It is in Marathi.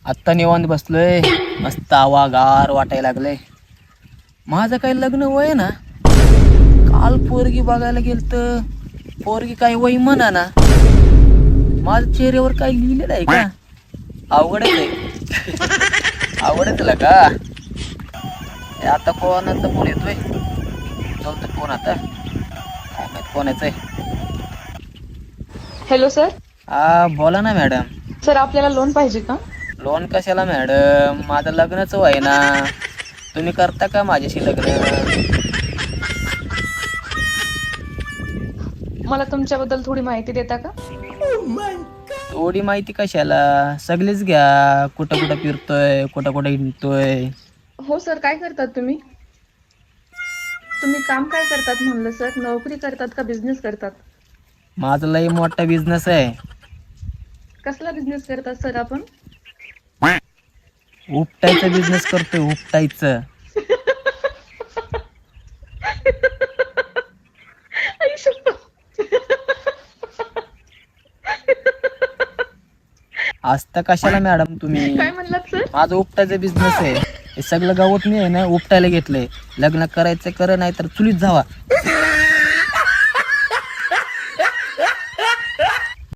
आत्ता निवांत बसलोय, मस्त आवागार वाटायला लागलंय. माझं काही लग्न वय ना. काल पोरगी बघायला गेलतं, पोरगी काही वय म्हणा ना. माझ्या चेहऱ्यावर काय लिहिलेलं आहे का? अवघडच आहे. आवडत का? आता कोणाचा फोन येतोय? चलतो फोन आता. काय माहित कोणाचा आहे. Hello sir. हा बोला ना मॅडम. सर आपल्याला लोन पाहिजे का? लोन कशाला मॅडम? माझं लग्नच वय ना. तुम्ही करता का माझ्याशी लग्न? मला तुमच्याबद्दल थोडी माहिती देता का? थोडी माहिती कशाला? सगळीच घ्या. कुठं कुठं फिरतोय, कुठं कुठं हिंडतोय. हो सर, काय करतात तुम्ही? तुम्ही काम काय करतात म्हणलं सर? नोकरी करतात का बिझनेस करतात? माझा लई मोठा बिझनेस आहे. कसला बिझनेस करतात सर आपण? उपटायचा बिझनेस करतोय, उपटायचं. आई शपथ. असता कशाला मॅडम तुम्ही? काय म्हणलात सर? माझं उपटायचा बिझनेस आहे. हे सगळं गावात मी आहे ना उपटायला घेतलंय. लग्न करायचं कर, नाही तर चुलीत जावा.